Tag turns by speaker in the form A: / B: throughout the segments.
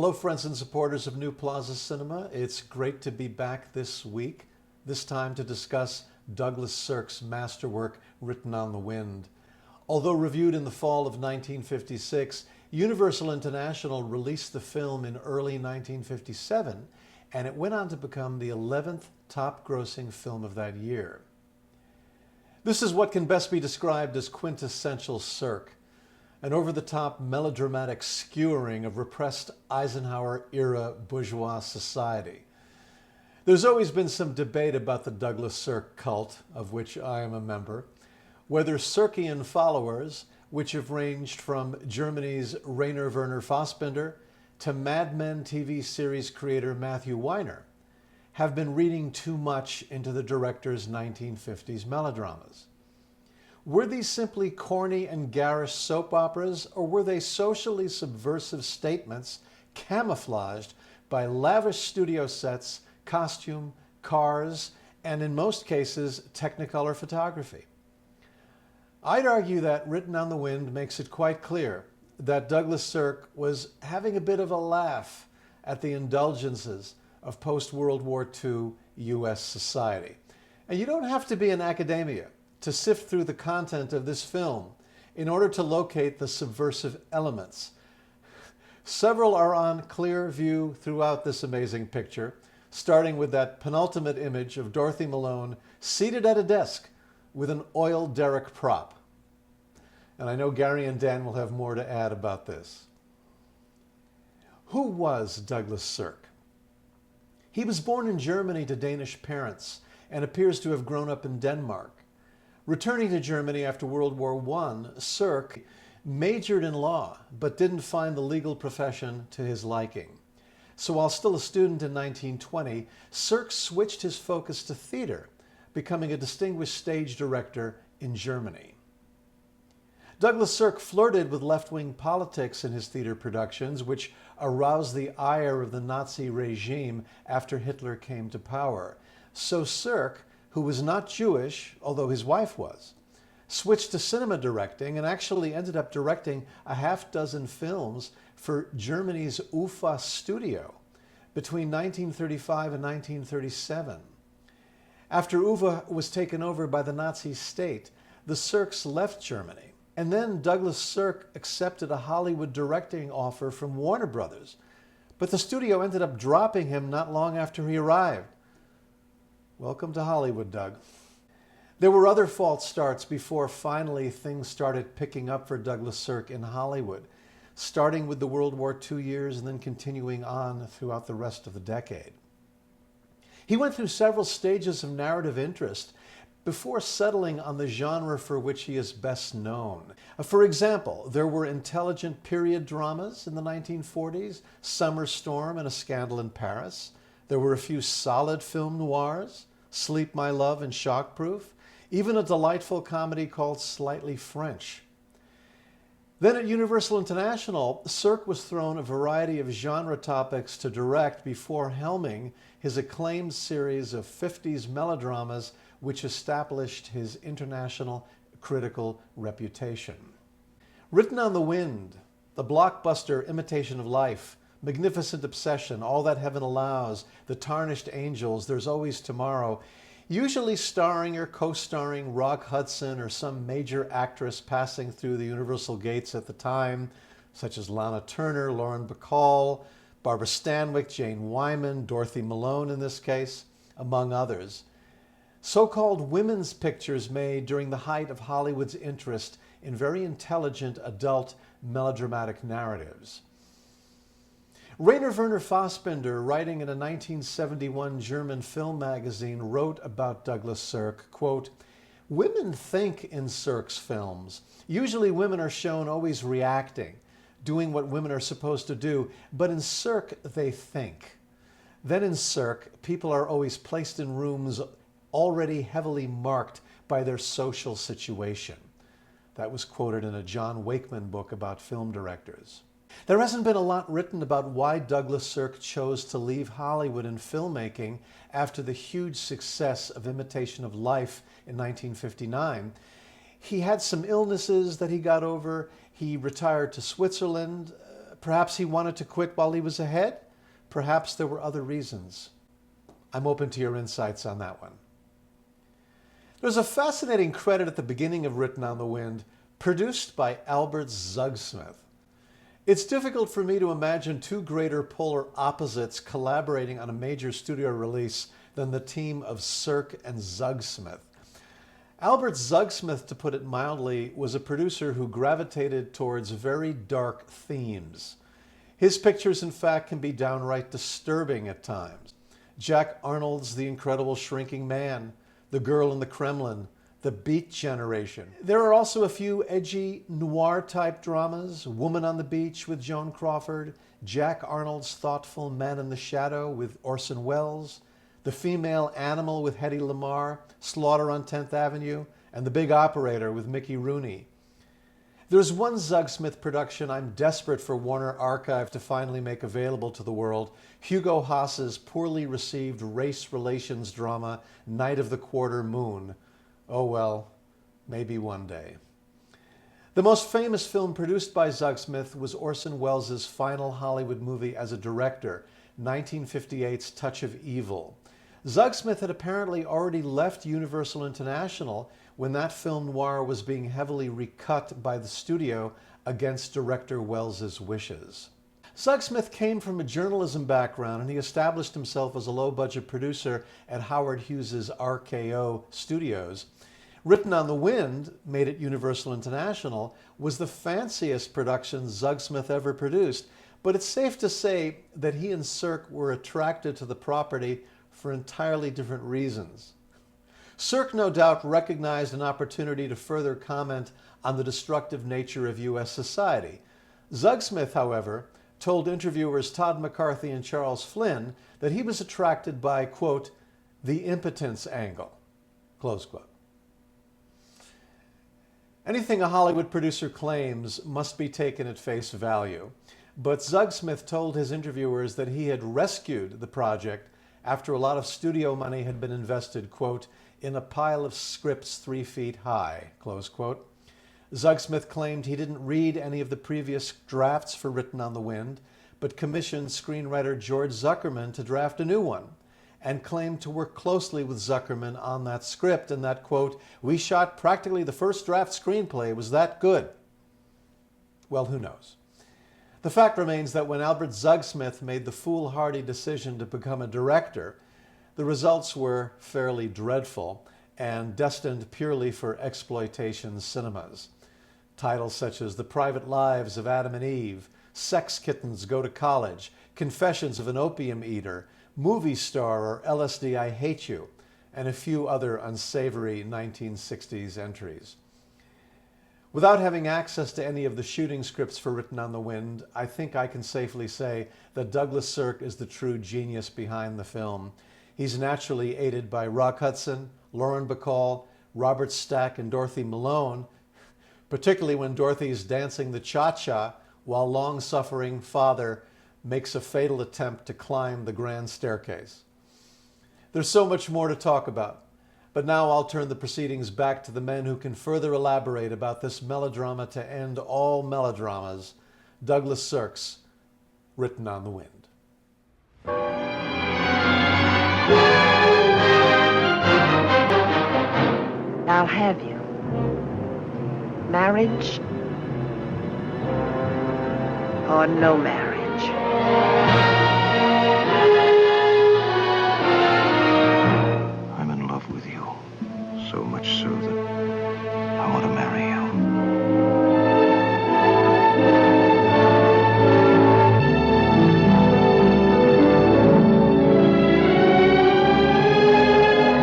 A: Hello, friends and supporters of New Plaza Cinema. It's great to be back this week, this time to discuss Douglas Sirk's masterwork, Written on the Wind. Although reviewed in the fall of 1956, Universal International released the film in early 1957, and it went on to become the 11th top-grossing film of that year. This is what can best be described as quintessential Sirk, an over-the-top melodramatic skewering of repressed Eisenhower-era bourgeois society. There's always been some debate about the Douglas Sirk cult, of which I am a member, whether Sirkian followers, which have ranged from Germany's Rainer Werner Fassbinder to Mad Men TV series creator Matthew Weiner, have been reading too much into the director's 1950s melodramas. Were these simply corny and garish soap operas, or were they socially subversive statements camouflaged by lavish studio sets, costume, cars, and in most cases, Technicolor photography? I'd argue that Written on the Wind makes it quite clear that Douglas Sirk was having a bit of a laugh at the indulgences of post-World War II U.S. society. And you don't have to be in academia to sift through the content of this film in order to locate the subversive elements. Several are on clear view throughout this amazing picture, starting with that penultimate image of Dorothy Malone seated at a desk with an oil derrick prop. And I know Gary and Dan will have more to add about this. Who was Douglas Sirk? He was born in Germany to Danish parents and appears to have grown up in Denmark. Returning to Germany after World War I, Sirk majored in law, but didn't find the legal profession to his liking. So while still a student in 1920, Sirk switched his focus to theater, becoming a distinguished stage director in Germany. Douglas Sirk flirted with left-wing politics in his theater productions, which aroused the ire of the Nazi regime after Hitler came to power. So Sirk, who was not Jewish, although his wife was, switched to cinema directing and actually ended up directing a half-dozen films for Germany's UFA studio between 1935 and 1937. After UFA was taken over by the Nazi state, the Sirks left Germany, and then Douglas Sirk accepted a Hollywood directing offer from Warner Brothers, but the studio ended up dropping him not long after he arrived. Welcome to Hollywood, Doug. There were other false starts before finally things started picking up for Douglas Sirk in Hollywood, starting with the World War II years and then continuing on throughout the rest of the decade. He went through several stages of narrative interest before settling on the genre for which he is best known. For example, there were intelligent period dramas in the 1940s, Summer Storm and A Scandal in Paris. There were a few solid film noirs, Sleep, My Love and Shockproof, even a delightful comedy called Slightly French. Then at Universal International, Sirk was thrown a variety of genre topics to direct before helming his acclaimed series of 50s melodramas which established his international critical reputation. Written on the Wind, the blockbuster Imitation of Life, Magnificent Obsession, All That Heaven Allows, The Tarnished Angels, There's Always Tomorrow, usually starring or co-starring Rock Hudson or some major actress passing through the Universal gates at the time, such as Lana Turner, Lauren Bacall, Barbara Stanwyck, Jane Wyman, Dorothy Malone in this case, among others. So-called women's pictures made during the height of Hollywood's interest in very intelligent adult melodramatic narratives. Rainer Werner Fassbinder, writing in a 1971 German film magazine, wrote about Douglas Sirk, quote, "Women think in Sirk's films. Usually women are shown always reacting, doing what women are supposed to do, but in Sirk they think. Then in Sirk, people are always placed in rooms already heavily marked by their social situation." That was quoted in a John Wakeman book about film directors. There hasn't been a lot written about why Douglas Sirk chose to leave Hollywood and filmmaking after the huge success of Imitation of Life in 1959. He had some illnesses that he got over. He retired to Switzerland, Perhaps he wanted to quit while he was ahead. Perhaps there were other reasons. I'm open to your insights on that one. There's a fascinating credit at the beginning of Written on the Wind, produced by Albert Zugsmith. It's difficult for me to imagine two greater polar opposites collaborating on a major studio release than the team of Sirk and Zugsmith. Albert Zugsmith, to put it mildly, was a producer who gravitated towards very dark themes. His pictures, in fact, can be downright disturbing at times. Jack Arnold's The Incredible Shrinking Man, The Girl in the Kremlin, The Beat Generation. There are also a few edgy noir-type dramas, Woman on the Beach with Joan Crawford, Jack Arnold's thoughtful Man in the Shadow with Orson Welles, The Female Animal with Hedy Lamarr, Slaughter on 10th Avenue, and The Big Operator with Mickey Rooney. There's one Zugsmith production I'm desperate for Warner Archive to finally make available to the world, Hugo Haas's poorly received race relations drama, Night of the Quarter Moon. Oh well, maybe one day. The most famous film produced by Zugsmith was Orson Welles' final Hollywood movie as a director, 1958's Touch of Evil. Zugsmith had apparently already left Universal International when that film noir was being heavily recut by the studio against director Welles' wishes. Zugsmith came from a journalism background, and he established himself as a low-budget producer at Howard Hughes' RKO Studios. Written on the Wind, made at Universal International, was the fanciest production Zugsmith ever produced, but it's safe to say that he and Sirk were attracted to the property for entirely different reasons. Sirk no doubt recognized an opportunity to further comment on the destructive nature of U.S. society. Zugsmith, however, told interviewers Todd McCarthy and Charles Flynn that he was attracted by, quote, the impotence angle, close quote. Anything a Hollywood producer claims must be taken at face value, but Zugsmith told his interviewers that he had rescued the project after a lot of studio money had been invested, quote, in a pile of scripts 3 feet high, close quote. Zugsmith claimed he didn't read any of the previous drafts for Written on the Wind, but commissioned screenwriter George Zuckerman to draft a new one, and claimed to work closely with Zuckerman on that script, and that, quote, we shot practically the first draft screenplay, it was that good. Well, who knows? The fact remains that when Albert Zugsmith made the foolhardy decision to become a director, the results were fairly dreadful and destined purely for exploitation cinemas. Titles such as The Private Lives of Adam and Eve, Sex Kittens Go to College, Confessions of an Opium Eater, Movie Star or LSD I Hate You, and a few other unsavory 1960s entries. Without having access to any of the shooting scripts for Written on the Wind, I think I can safely say that Douglas Sirk is the true genius behind the film. He's naturally aided by Rock Hudson, Lauren Bacall, Robert Stack, and Dorothy Malone, particularly when Dorothy's dancing the cha-cha while long-suffering father makes a fatal attempt to climb the grand staircase. There's so much more to talk about, but now I'll turn the proceedings back to the men who can further elaborate about this melodrama to end all melodramas, Douglas Sirk's Written on the Wind.
B: I'll have you. Marriage or no marriage?
C: I'm in love with you, so much so that I want to marry you.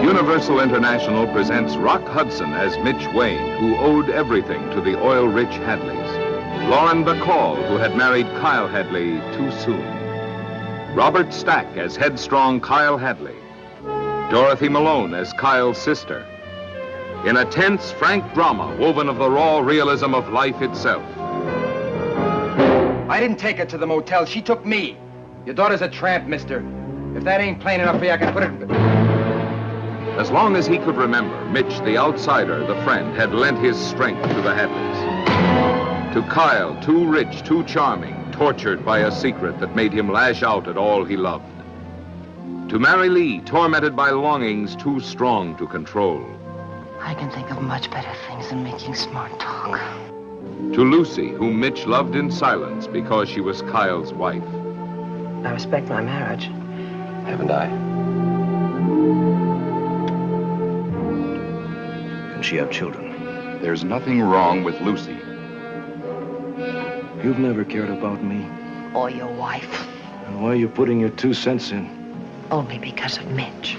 D: Universal International presents Rock Hudson as Mitch Wayne, who owed everything to the oil-rich Hadleys. Lauren Bacall, who had married Kyle Hadley too soon. Robert Stack as headstrong Kyle Hadley. Dorothy Malone as Kyle's sister. In a tense, frank drama woven of the raw realism of life itself.
E: I didn't take her to the motel. She took me. Your daughter's a tramp, mister. If that ain't plain enough for you, I can put it...
D: As long as he could remember, Mitch, the outsider, the friend, had lent his strength to the Hadleys. To Kyle, too rich, too charming, tortured by a secret that made him lash out at all he loved. To Mary Lee, tormented by longings too strong to control.
B: I can think of much better things than making smart talk.
D: To Lucy, whom Mitch loved in silence because she was Kyle's wife.
B: I respect my marriage.
C: Haven't I? Can she have children?
D: There's nothing wrong with Lucy.
C: You've never cared about me.
B: Or your wife.
C: And why are you putting your 2 cents in?
B: Only because of Mitch.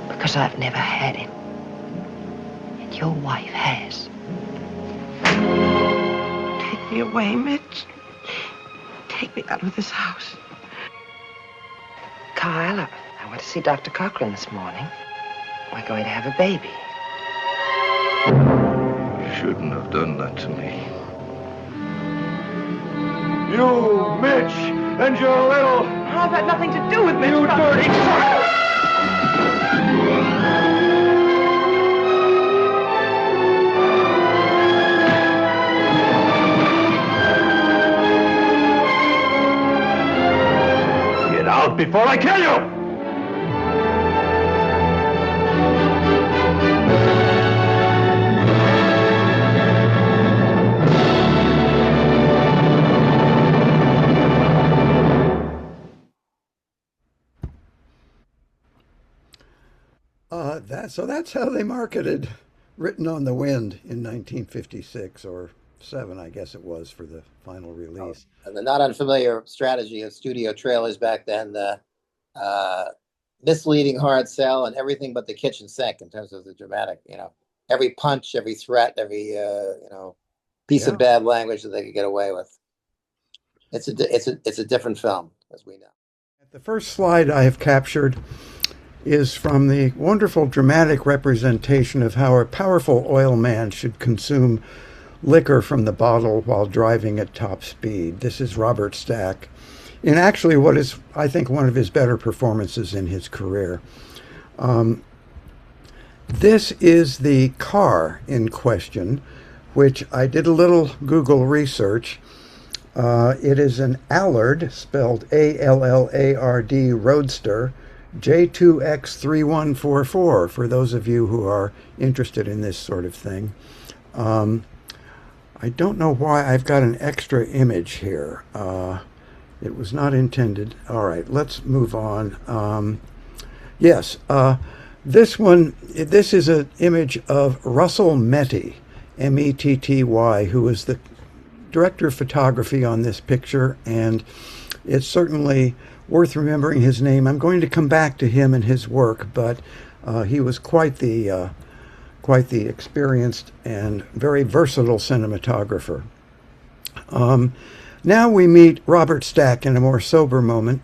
B: Because I've never had him. And your wife has. Take me away, Mitch. Take me out of this house. Kyle, I went to see Dr. Cochran this morning. We're going to have a baby.
C: You shouldn't have done that to me.
F: You, Mitch, and your little...
B: I've had nothing to do with Mitch.
F: You dirty child! Get out before I kill you!
G: So that's how they marketed Written on the Wind in 1956, or 7, I guess it was, for the final release.
H: And the not unfamiliar strategy of studio trailers back then, the misleading hard sell and everything but the kitchen sink in terms of the dramatic, every punch, every threat, every, piece of bad language that they could get away with. It's a different film, as we know.
G: The first slide I have captured is from the wonderful dramatic representation of how a powerful oil man should consume liquor from the bottle while driving at top speed. This is Robert Stack in actually what is, I think, one of his better performances in his career. This is the car in question, which I did a little Google research. It is an Allard, spelled A-L-L-A-R-D, Roadster, J2X3144, for those of you who are interested in this sort of thing. I don't know why I've got an extra image here. It was not intended. All right, let's move on. Yes, this is an image of Russell Metty, M-E-T-T-Y, who is the director of photography on this picture, and it's certainly worth remembering his name. I'm going to come back to him and his work, but he was quite the experienced and very versatile cinematographer. Now we meet Robert Stack in a more sober moment,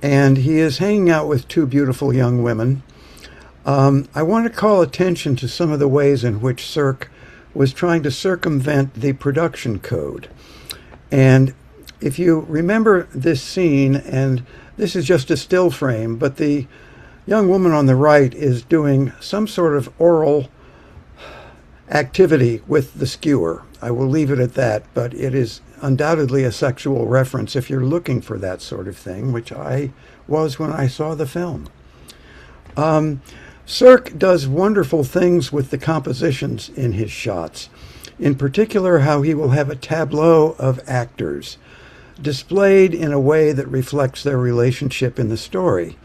G: and he is hanging out with 2 beautiful young women. I want to call attention to some of the ways in which Cirque was trying to circumvent the production code. And if you remember this scene, and this is just a still frame, but the young woman on the right is doing some sort of oral activity with the skewer. I will leave it at that, but it is undoubtedly a sexual reference if you're looking for that sort of thing, which I was when I saw the film. Cirque does wonderful things with the compositions in his shots. In particular, how he will have a tableau of actors displayed in a way that reflects their relationship in the story.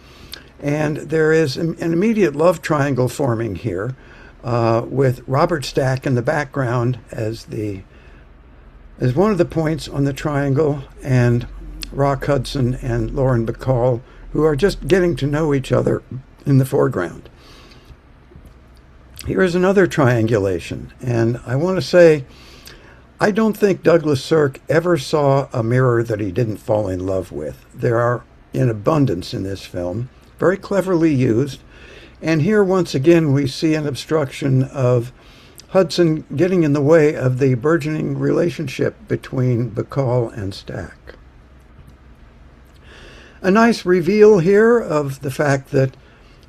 G: And there is an immediate love triangle forming here, with Robert Stack in the background as one of the points on the triangle, and Rock Hudson and Lauren Bacall, who are just getting to know each other in the foreground. Here is another triangulation, and I want to say, I don't think Douglas Sirk ever saw a mirror that he didn't fall in love with. There are in abundance in this film, very cleverly used. And here, once again, we see an obstruction of Hudson getting in the way of the burgeoning relationship between Bacall and Stack. A nice reveal here of the fact that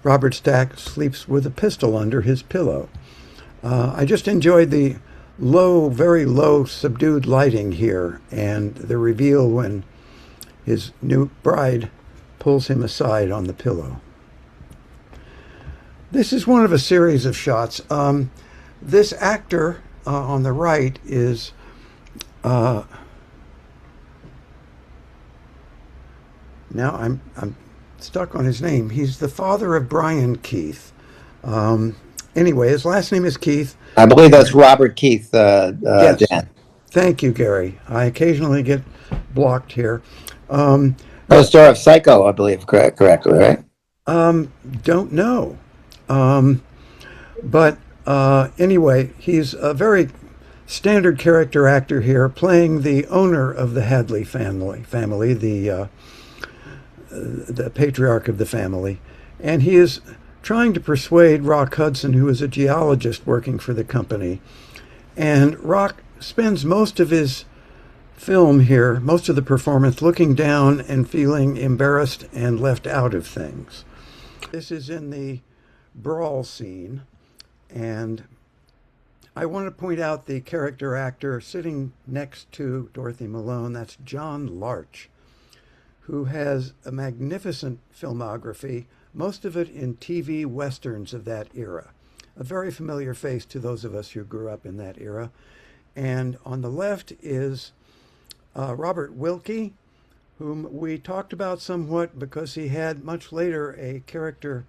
G: Robert Stack sleeps with a pistol under his pillow. I just enjoyed the low, very low, subdued lighting here, and the reveal when his new bride pulls him aside on the pillow. This is one of a series of shots. This actor on the right is now I'm stuck on his name. He's the father of Brian Keith. Anyway, his last name is Keith.
H: I believe that's Robert Keith,
G: Yes.
H: Dan.
G: Thank you, Gary. I occasionally get blocked here.
H: Co-star of Psycho, I believe, correctly, right?
G: Don't know. But anyway, he's a very standard character actor here, playing the owner of the Hadley family, the patriarch of the family. And he is trying to persuade Rock Hudson, who is a geologist working for the company. And Rock spends most of his film here, most of the performance, looking down and feeling embarrassed and left out of things. This is in the brawl scene, and I want to point out the character actor sitting next to Dorothy Malone. That's John Larch, who has a magnificent filmography, most of it in TV westerns of that era. A very familiar face to those of us who grew up in that era. And on the left is Robert Wilkie, whom we talked about somewhat because he had much later a character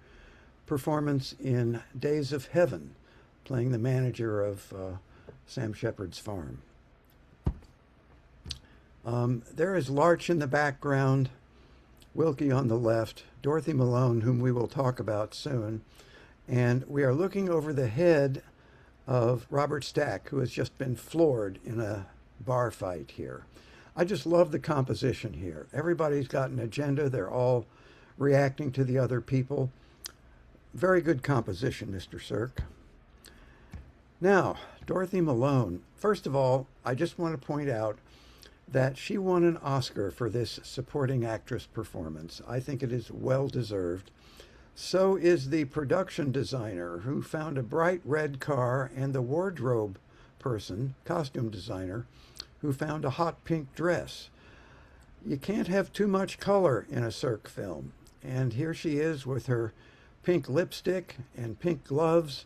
G: performance in Days of Heaven, playing the manager of Sam Shepard's farm. There is Larch in the background, Wilkie on the left, Dorothy Malone, whom we will talk about soon, and we are looking over the head of Robert Stack, who has just been floored in a bar fight here. I just love the composition here. Everybody's got an agenda. They're all reacting to the other people. Very good composition, Mr. Cirque. Now, Dorothy Malone. First of all, I just want to point out that she won an Oscar for this supporting actress performance. I think it is well deserved. So is the production designer, who found a bright red car, and the wardrobe person, costume designer, who found a hot pink dress. You can't have too much color in a Cirque film. And here she is with her pink lipstick and pink gloves,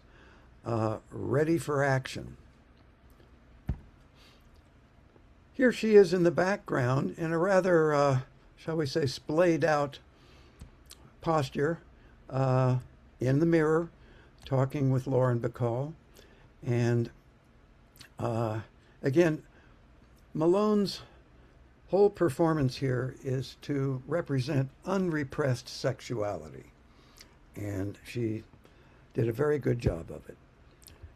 G: ready for action. Here she is in the background in a rather, shall we say, splayed out posture, in the mirror, talking with Lauren Bacall. And again, Malone's whole performance here is to represent unrepressed sexuality. And she did a very good job of it.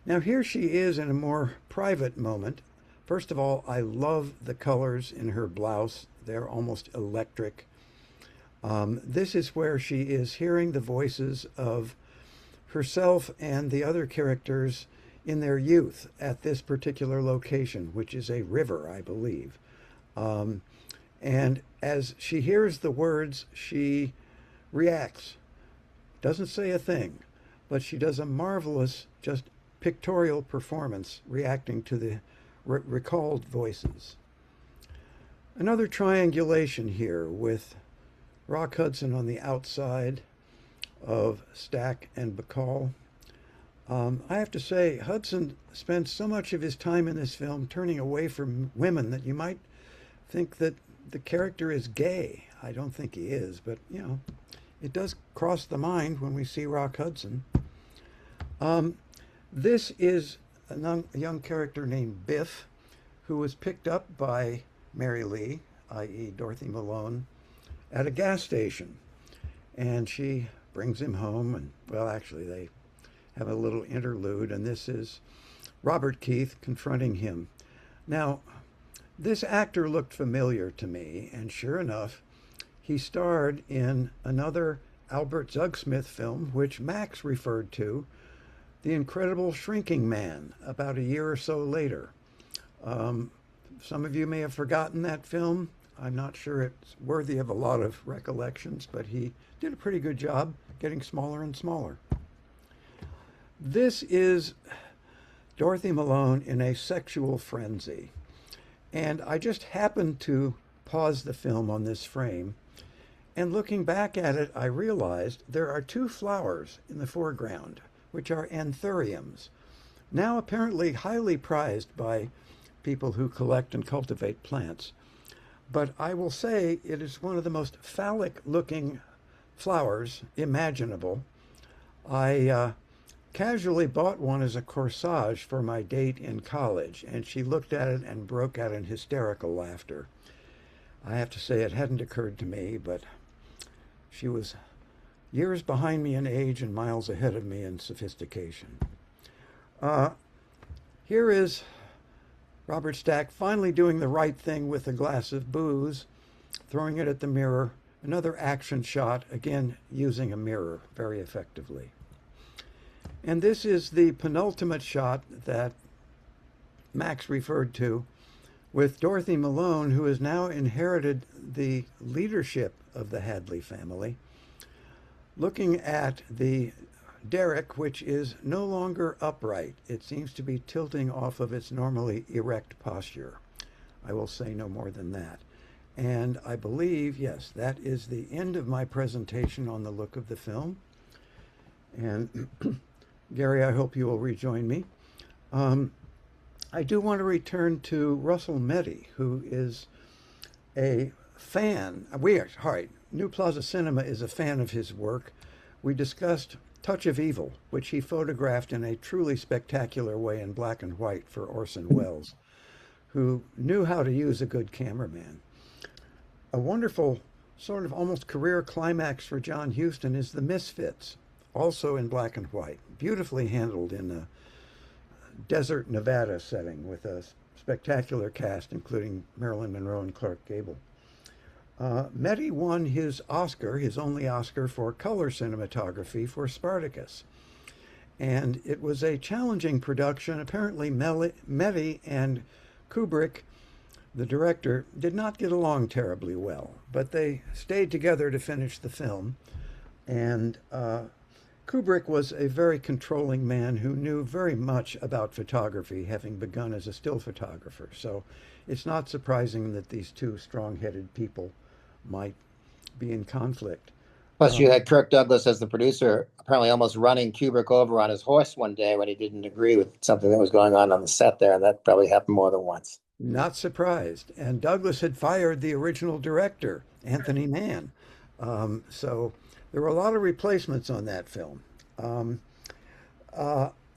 G: Now here she is in a more private moment. First of all, I love the colors in her blouse. They're almost electric. This is where she is hearing the voices of herself and the other characters in their youth at this particular location, which is a river, I believe. And as she hears the words, she reacts. Doesn't say a thing, but she does a marvelous, just pictorial performance reacting to the recalled voices. Another triangulation here with Rock Hudson on the outside of Stack and Bacall. I have to say, Hudson spends so much of his time in this film turning away from women that you might think that the character is gay. I don't think he is, but, you know, it does cross the mind when we see Rock Hudson. This is a young character named Biff, who was picked up by Mary Lee, i.e. Dorothy Malone, at a gas station. And she brings him home, and, well, actually, they have a little interlude, and this is Robert Keith confronting him. Now, this actor looked familiar to me, and sure enough, he starred in another Albert Zugsmith film, which Max referred to, The Incredible Shrinking Man, about a year or so later. Some of you may have forgotten that film. I'm not sure it's worthy of a lot of recollections, but he did a pretty good job getting smaller and smaller. This is Dorothy Malone in a sexual frenzy. And I just happened to pause the film on this frame. And looking back at it, I realized there are two flowers in the foreground, which are anthuriums, now apparently highly prized by people who collect and cultivate plants. But I will say it is one of the most phallic looking flowers imaginable. I casually bought one as a corsage for my date in college, and she looked at it and broke out in hysterical laughter. I have to say it hadn't occurred to me, but she was years behind me in age and miles ahead of me in sophistication. Here is Robert Stack finally doing the right thing with a glass of booze, throwing it at the mirror. Another action shot, again using a mirror very effectively. And this is the penultimate shot that Max referred to, with Dorothy Malone, who has now inherited the leadership of the Hadley family, looking at the derrick, which is no longer upright. It seems to be tilting off of its normally erect posture. I will say no more than that. And I believe, yes, that is the end of my presentation on the look of the film. And Gary, I hope you will rejoin me. I do want to return to Russell Meddy, who is a fan. All right, New Plaza Cinema is a fan of his work. We discussed Touch of Evil, which he photographed in a truly spectacular way in black and white for Orson Welles, who knew how to use a good cameraman. A wonderful sort of almost career climax for John Huston is The Misfits, also in black and white, beautifully handled in a desert Nevada setting with a spectacular cast, including Marilyn Monroe and Clark Gable. Meddy won his Oscar, his only Oscar, for color cinematography for Spartacus. And it was a challenging production. Apparently, Meddy and Kubrick, the director, did not get along terribly well, but they stayed together to finish the film. And Kubrick was a very controlling man who knew very much about photography, having begun as a still photographer. So it's not surprising that these two strong-headed people might be in conflict.
H: Plus, you had Kirk Douglas as the producer, apparently almost running Kubrick over on his horse one day when he didn't agree with something that was going on the set there, and that probably happened more than once.
G: Not surprised. And Douglas had fired the original director, Anthony Mann. So there were a lot of replacements on that film.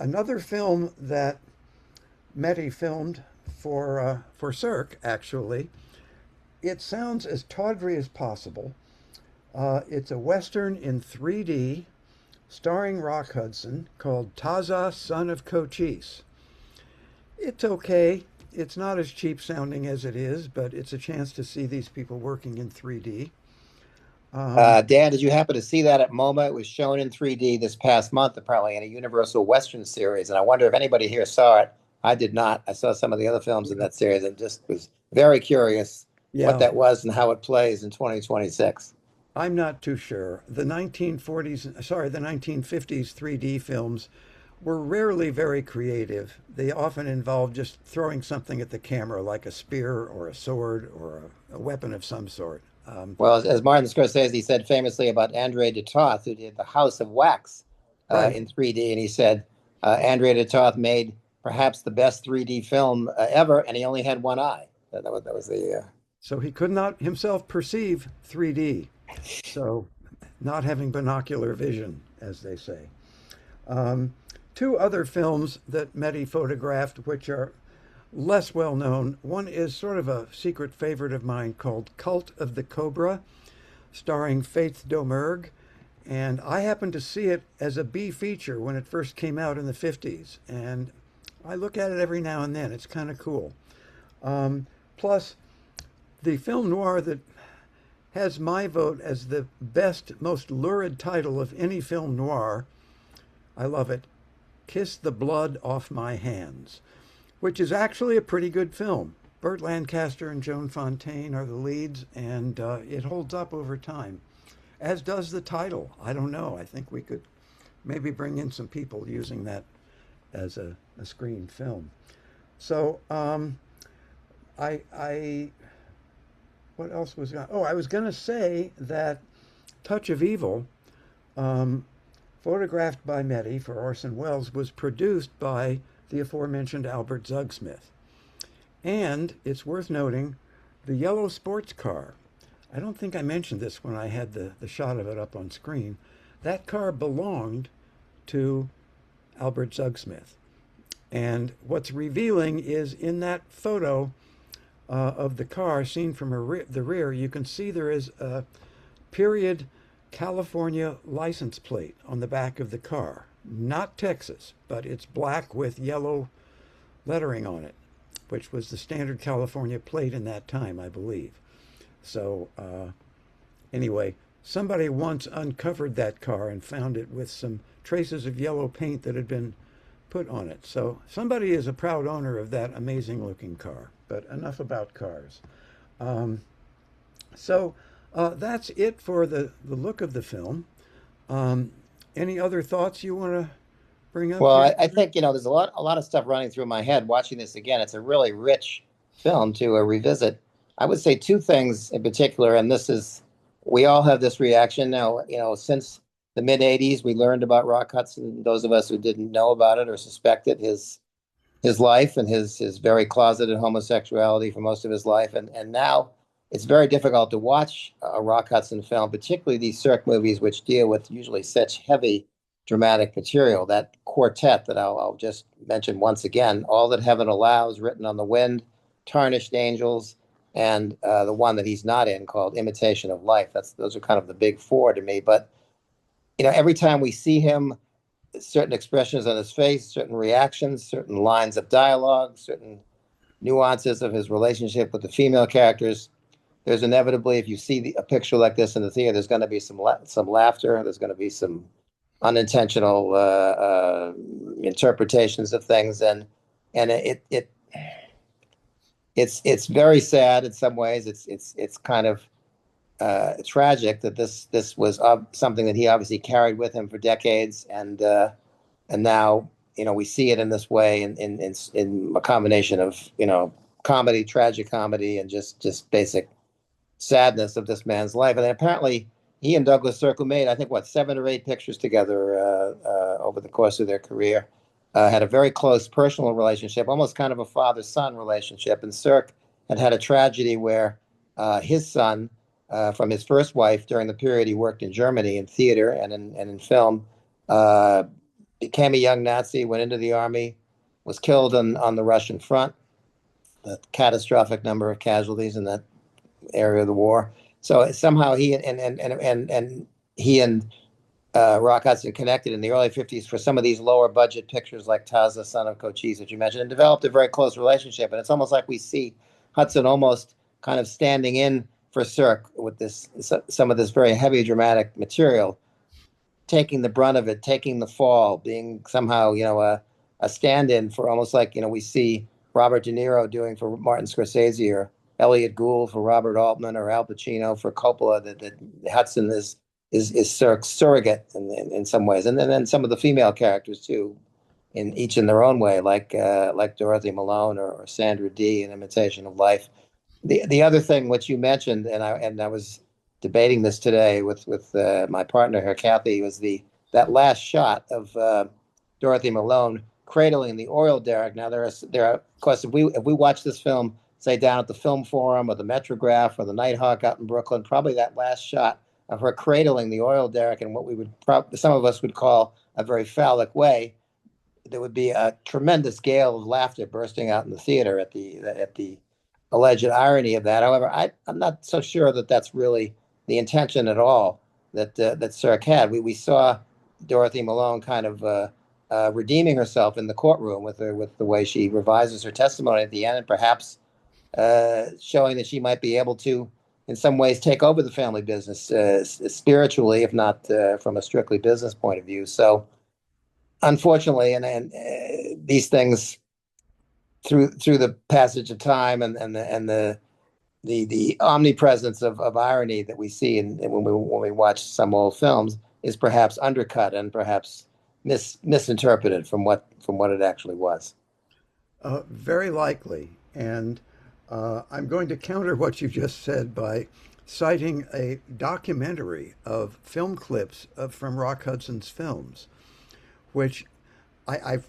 G: Another film that Meddy filmed for Cirque, actually, it sounds as tawdry as possible. It's a Western in 3D starring Rock Hudson called Taza, Son of Cochise. It's okay. It's not as cheap sounding as it is, but it's a chance to see these people working in 3D.
H: Dan, did you happen to see that at MoMA? It was shown in 3D this past month, apparently, in a Universal Western series. And I wonder if anybody here saw it. I did not. I saw some of the other films in that series and just was very curious what that was and how it plays in 2026.
G: I'm not too sure. The 1950s 3D films were rarely very creative. They often involved just throwing something at the camera, like a spear or a sword or a weapon of some sort.
H: Well, as Martin Scorsese said famously about André de Toth, who did The House of Wax in 3D, and he said André de Toth made perhaps the best 3D film ever, and he only had one eye. That was the...
G: So he could not himself perceive 3D. So not having binocular vision, as they say. Two other films that Meddy photographed, which are less well known. One is sort of a secret favorite of mine called Cult of the Cobra, starring Faith Domergue. And I happened to see it as a B feature when it first came out in the 50s. And I look at it every now and then. It's kind of cool. Plus, the film noir that has my vote as the best, most lurid title of any film noir, I love it, Kiss the Blood Off My Hands, which is actually a pretty good film. Burt Lancaster and Joan Fontaine are the leads, and it holds up over time, as does the title. I don't know. I think we could maybe bring in some people using that as a screen film. So I what else was going? Oh, I was going to say that Touch of Evil, um, photographed by Meddy for Orson Welles, was produced by the aforementioned Albert Zugsmith. And it's worth noting the yellow sports car. I don't think I mentioned this when I had the shot of it up on screen. That car belonged to Albert Zugsmith. And what's revealing is in that photo of the car seen from the rear, you can see there is a period California license plate on the back of the car. Not Texas, but it's black with yellow lettering on it, which was the standard California plate in that time, I believe. So anyway, somebody once uncovered that car and found it with some traces of yellow paint that had been put on it. So somebody is a proud owner of that amazing looking car. But enough about cars. So that's it for the look of the film. Any other thoughts you want to bring up?
H: Well,
G: here?
H: I think, there's a lot of stuff running through my head watching this again. It's a really rich film to revisit. I would say two things in particular, and we all have this reaction now. Since the mid '80s, we learned about Rock Hudson. Those of us who didn't know about it or suspected his life and his very closeted homosexuality for most of his life, and now it's very difficult to watch a Rock Hudson film, particularly these Cirque movies, which deal with usually such heavy dramatic material. That quartet that I'll just mention once again: All That Heaven Allows, Written on the Wind, Tarnished Angels, and the one that he's not in called Imitation of Life. Those are kind of the big four to me. But every time we see him, certain expressions on his face, certain reactions, certain lines of dialogue, certain nuances of his relationship with the female characters, there's inevitably, if you see a picture like this in the theater, there's going to be some laughter. There's going to be some unintentional interpretations of things, and it's very sad in some ways. It's kind of tragic that this was something that he obviously carried with him for decades, and now we see it in this way in a combination of comedy, tragic comedy, and just basic sadness of this man's life. And apparently he and Douglas Sirk, who made, I think, 7 or 8 pictures together over the course of their career, had a very close personal relationship, almost kind of a father-son relationship. And Sirk had a tragedy where his son, from his first wife, during the period he worked in Germany in theater and in film, became a young Nazi, went into the army, was killed on the Russian front, a catastrophic number of casualties in that area of the war. So somehow he and Rock Hudson connected in the early 50s for some of these lower budget pictures like Taza, Son of Cochise, that you mentioned, and developed a very close relationship. And it's almost like we see Hudson almost kind of standing in for Sirk with some of this very heavy dramatic material, taking the brunt of it, taking the fall, being somehow a stand-in for, almost like we see Robert De Niro doing for Martin Scorsese, or Elliot Gould for Robert Altman, or Al Pacino for Coppola. That Hudson is Sirk's surrogate in some ways, and then some of the female characters too, in each in their own way, like Dorothy Malone or Sandra Dee in Imitation of Life. The other thing which you mentioned, and I was debating this today with my partner here, Kathy, was that last shot of Dorothy Malone cradling the oil derrick. Now there are of course, if we watch this film, say down at the Film Forum or the Metrograph or the Nighthawk out in Brooklyn, probably that last shot of her cradling the oil derrick in what we would some of us would call a very phallic way, there would be a tremendous gale of laughter bursting out in the theater at the alleged irony of that. However, I'm not so sure that that's really the intention at all that Sirk had. We saw Dorothy Malone kind of redeeming herself in the courtroom with the way she revises her testimony at the end, and perhaps showing that she might be able to, in some ways, take over the family business spiritually, if not from a strictly business point of view. So, unfortunately, and these things through the passage of time and the omnipresence of irony that we see when we watch some old films is perhaps undercut and perhaps misinterpreted from what it actually was.
G: Very likely. And I'm going to counter what you just said by citing a documentary of film clips from Rock Hudson's films, which I've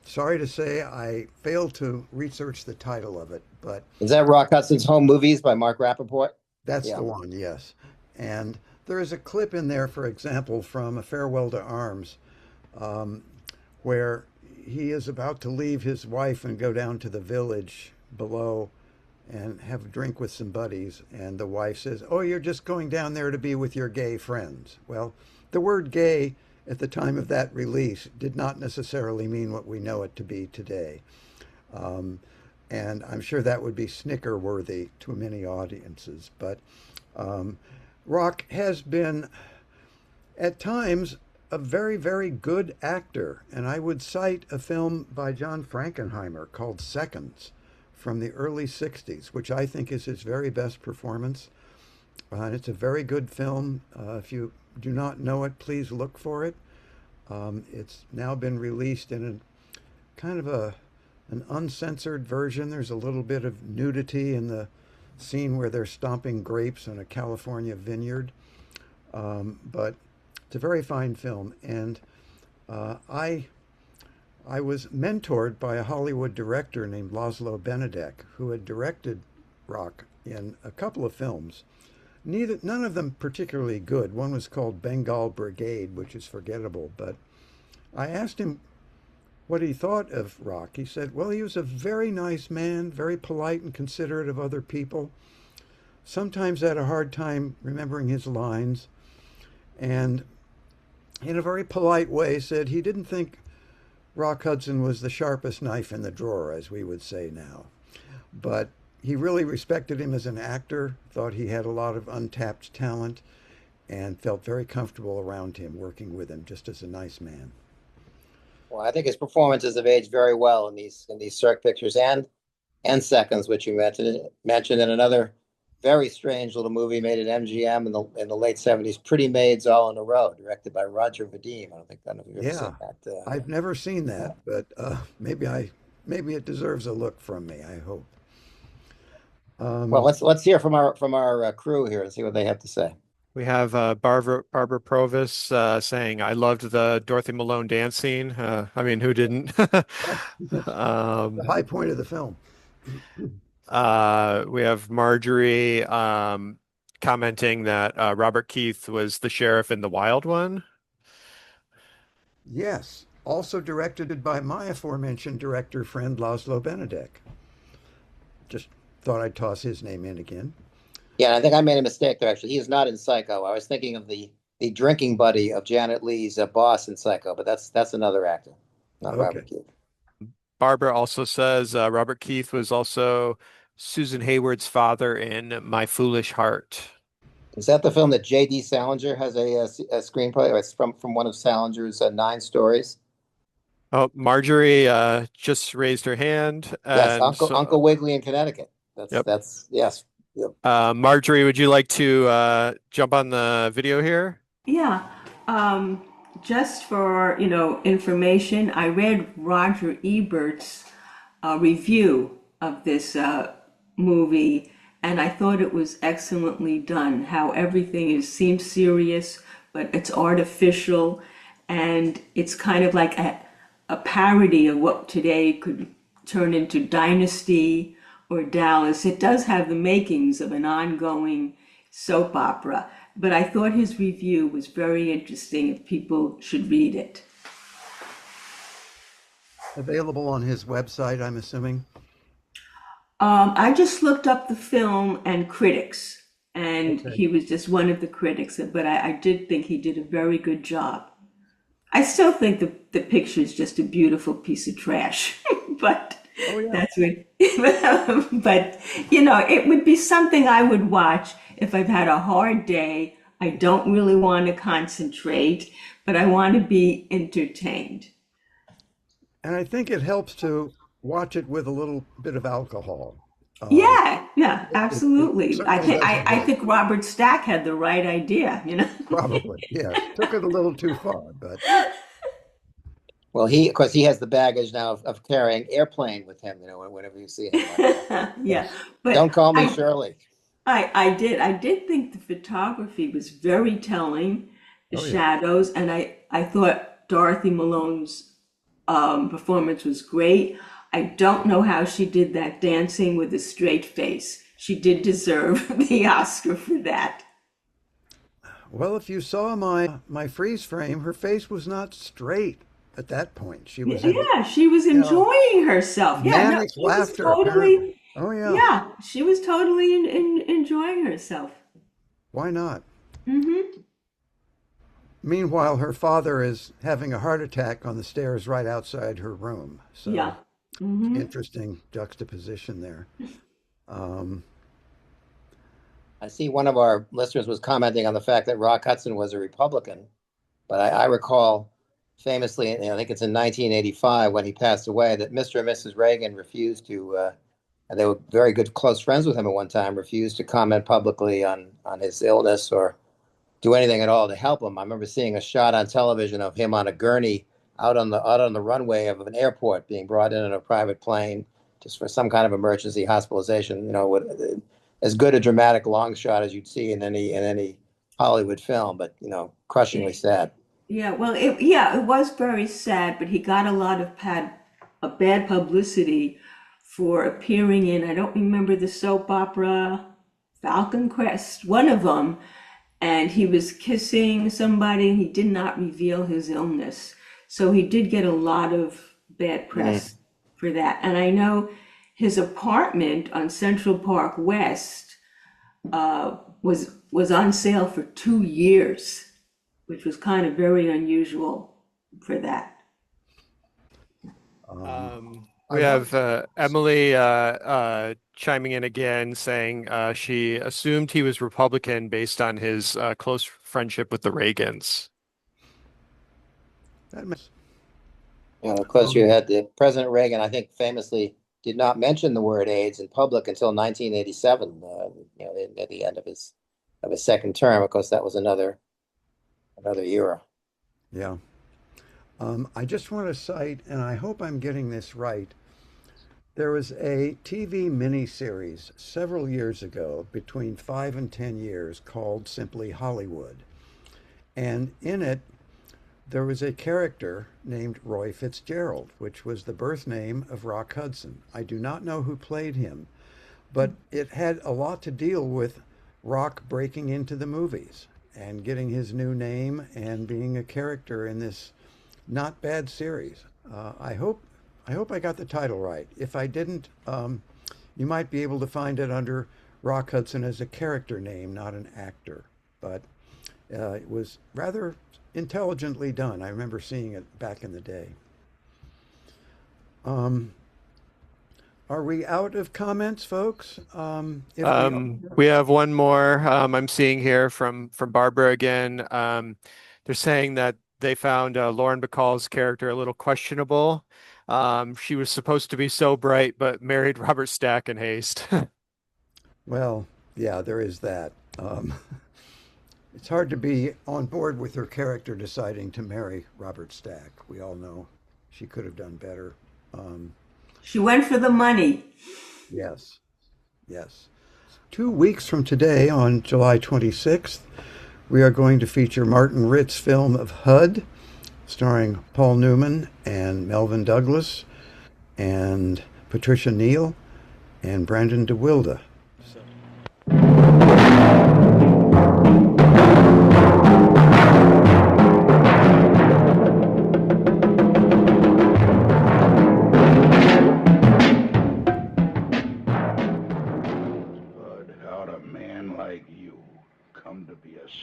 G: sorry to say I failed to research the title of it, but
H: Is that Rock Hudson's Home Movies by Mark Rappaport?
G: that's
H: Yeah.
G: the one, yes. And there is a clip in there, for example, from A Farewell to Arms, where he is about to leave his wife and go down to the village below and have a drink with some buddies. And the wife says, "Oh, you're just going down there to be with your gay friends." Well, the word gay at the time of that release did not necessarily mean what we know it to be today. Um, and I'm sure that would be snicker worthy to many audiences. But um, Rock has been, at times, a very, very good actor. And I would cite a film by John Frankenheimer called Seconds from the early 60s, which I think is his very best performance. It's a very good film. If you do not know it, please look for it. It's now been released in a kind of an uncensored version. There's a little bit of nudity in the scene where they're stomping grapes in a California vineyard. But it's a very fine film. And I was mentored by a Hollywood director named Laszlo Benedek, who had directed Rock in a couple of films. None of them particularly good. One was called Bengal Brigade, which is forgettable. But I asked him what he thought of Rock. He said, well, he was a very nice man, very polite and considerate of other people. Sometimes had a hard time remembering his lines. And in a very polite way said he didn't think Rock Hudson was the sharpest knife in the drawer, as we would say now. But he really respected him as an actor, thought he had a lot of untapped talent, and felt very comfortable around him, working with him, just as a nice man.
H: Well, I think his performances have aged very well in these Cirque pictures and Seconds, which you mentioned, and another very strange little movie made at MGM in the late 70s, Pretty Maids All in a Row, directed by Roger Vadim. I don't know if you've ever seen that.
G: I've never seen that, but maybe it deserves a look from me, I hope.
H: Well, let's hear from our crew here and see what they have to say.
I: We have Barbara Provis saying, "I loved the Dorothy Malone dance scene." I mean, who didn't?
G: The high point of the film.
I: We have Marjorie commenting that Robert Keith was the sheriff in The Wild One.
G: Yes, also directed by my aforementioned director friend Laszlo Benedek. Just thought I'd toss his name in again.
H: Yeah, I think I made a mistake there, actually. He is not in Psycho. I was thinking of the drinking buddy of Janet Leigh's boss in Psycho, but that's another actor, not Robert Keith.
I: Barbara also says Robert Keith was also Susan Hayward's father in My Foolish Heart.
H: Is that the film that J.D. Salinger has a screenplay? Or it's from one of Salinger's 9 stories?
I: Oh, Marjorie just raised her hand.
H: Yes, Uncle Wiggily in Connecticut. That's yes. Yep.
I: Marjorie, would you like to jump on the video here?
J: Yeah. Just for, information, I read Roger Ebert's review of this movie, and I thought it was excellently done. How everything seems serious, but it's artificial, and it's kind of like a parody of what today could turn into Dynasty or Dallas. It does have the makings of an ongoing soap opera, but I thought his review was very interesting. If people should read it.
G: Available on his website, I'm assuming.
J: I just looked up the film and critics, and he was just one of the critics, but I did think he did a very good job. I still think the picture is just a beautiful piece of trash, but that's what, but it would be something I would watch if I've had a hard day. I don't really want to concentrate, but I want to be entertained.
G: And I think it helps to watch it with a little bit of alcohol.
J: Yeah, absolutely. I think Robert Stack had the right idea,
G: Probably, yeah. Took it a little too far, but
H: Well, of course, he has the baggage now of carrying Airplane with him. Whenever you see him.
J: Yeah, but
H: Don't call me Shirley.
J: I did think the photography was very telling, the
G: Oh, yeah.
J: shadows, and I thought Dorothy Malone's performance was great. I don't know how she did that dancing with a straight face. She did deserve the Oscar for that.
G: Well, if you saw my freeze frame, her face was not straight at that point. She was in,
J: Yeah, she was enjoying herself. Yeah, no,
G: manic
J: she was
G: laughter, apparently.
J: totally,
G: Oh, yeah.
J: yeah, she was totally enjoying herself.
G: Why not?
J: Mm-hmm.
G: Meanwhile, her father is having a heart attack on the stairs right outside her room. So,
J: Yeah. Mm-hmm.
G: interesting juxtaposition there.
H: I see one of our listeners was commenting on the fact that Rock Hudson was a Republican, but I recall famously, I think it's in 1985 when he passed away, that Mr. and Mrs. Reagan refused to, and they were very good, close friends with him at one time, refused to comment publicly on his illness or do anything at all to help him. I remember seeing a shot on television of him on a gurney out on the runway of an airport, being brought in a private plane just for some kind of emergency hospitalization. As good a dramatic long shot as you'd see in any Hollywood film, but crushingly sad.
J: Yeah, well, it was very sad, but he got a lot of bad publicity for appearing in, I don't remember the soap opera, Falcon Crest, one of them, and he was kissing somebody and he did not reveal his illness. So he did get a lot of bad press for that. And I know his apartment on Central Park West was on sale for 2 years, which was kind of very unusual for that.
I: We have Emily chiming in again, saying she assumed he was Republican based on his close friendship with the Reagans.
H: Of course, you had President Reagan, I think, famously did not mention the word AIDS in public until 1987. At the end of his second term. Of course, that was another era.
G: Yeah. I just want to cite, and I hope I'm getting this right. There was a TV miniseries several years ago, between 5 and 10 years, called simply Hollywood. And in it, there was a character named Roy Fitzgerald, which was the birth name of Rock Hudson. I do not know who played him, but it had a lot to deal with Rock breaking into the movies and getting his new name and being a character in this not bad series. I hope I got the title right. If I didn't, you might be able to find it under Rock Hudson as a character name, not an actor. But it was rather intelligently done. I remember seeing it back in the day. Are we out of comments, folks?
I: We have one more I'm seeing here from Barbara again. They're saying that they found Lauren Bacall's character a little questionable. She was supposed to be so bright, but married Robert Stack in haste.
G: Well, yeah, there is that. It's hard to be on board with her character deciding to marry Robert Stack. We all know she could have done better.
J: She went for the money.
G: Yes. 2 weeks from today, on July 26th, we are going to feature Martin Ritt's film of HUD, starring Paul Newman and Melvin Douglas and Patricia Neal and Brandon DeWilde.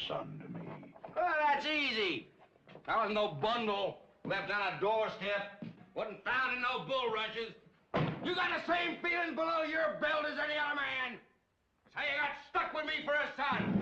F: Son to me.
E: Well, that's easy. There was no bundle left on a doorstep. Wasn't found in no bulrushes. You got the same feelings below your belt as any other man. So you got stuck with me for a son.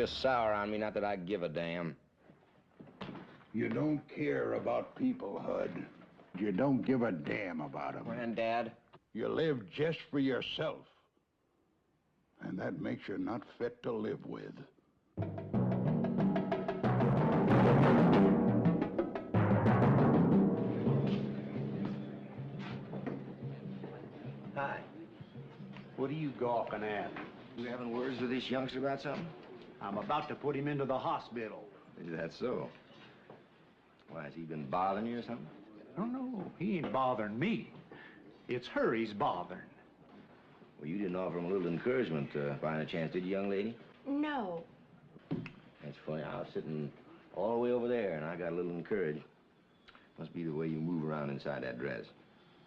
E: you're sour on me, not that I give a damn.
F: You don't care about people, Hud. You don't give a damn about them.
E: Granddad?
F: You live just for yourself. And that makes you not fit to live with.
E: Hi.
K: What are you gawking at?
E: You having words with this youngster about something?
K: I'm about to put him into the hospital.
E: Is that so? Why, has he been bothering you or something?
K: No, he ain't bothering me. It's her he's bothering.
E: Well, you didn't offer him a little encouragement by any chance, did you, young lady?
B: No.
E: That's funny. I was sitting all the way over there, and I got a little encouraged. Must be the way you move around inside that dress.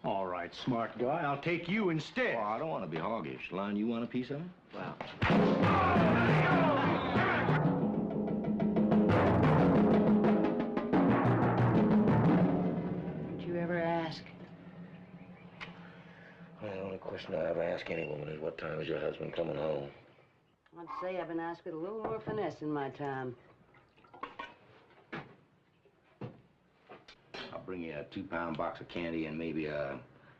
K: All right, smart guy. I'll take you instead.
E: Oh, I don't want to be hoggish. Lon, you want a piece of him?
K: Well,
B: Did you ever ask?
E: Well, the only question I ever ask any woman is, what time is your husband coming home?
B: I'd say I've been asked with a little more finesse in my time.
E: I'll bring you a 2-pound box of candy and maybe a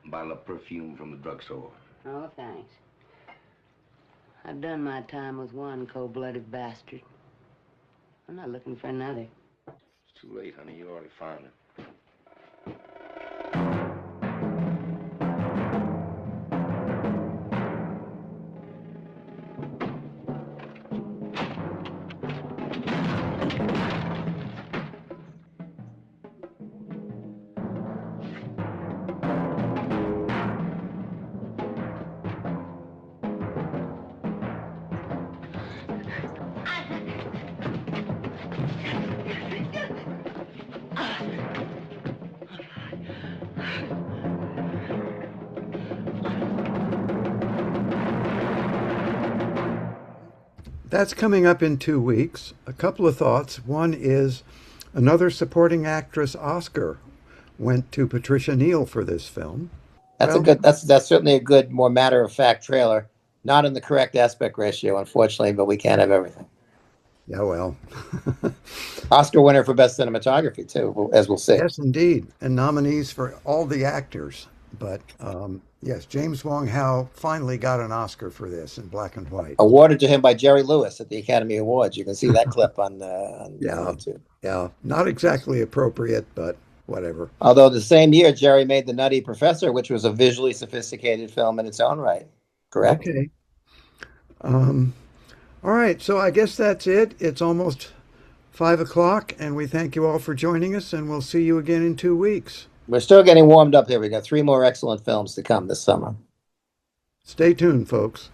E: bottle of perfume from the drugstore.
B: Oh, thanks. I've done my time with one cold-blooded bastard. I'm not looking for another.
E: It's too late, honey. You already found him.
G: That's coming up in 2 weeks. A couple of thoughts. One is another supporting actress Oscar went to Patricia Neal for this film.
H: That's certainly a good, more matter-of-fact trailer. Not in the correct aspect ratio, unfortunately, but we can't have everything.
G: Yeah, well.
H: Oscar winner for Best Cinematography, too, as we'll see.
G: Yes, indeed. And nominees for all the actors. But yes, James Wong Howe finally got an Oscar for this in black and white.
H: Awarded to him by Jerry Lewis at the Academy Awards. You can see that clip on YouTube.
G: Yeah, not exactly appropriate, but whatever.
H: Although the same year, Jerry made The Nutty Professor, which was a visually sophisticated film in its own right. Correct?
G: Okay. All right, so I guess that's it. It's almost 5 o'clock, and we thank you all for joining us, and we'll see you again in 2 weeks.
H: We're still getting warmed up here. We got 3 more excellent films to come this summer.
G: Stay tuned, folks.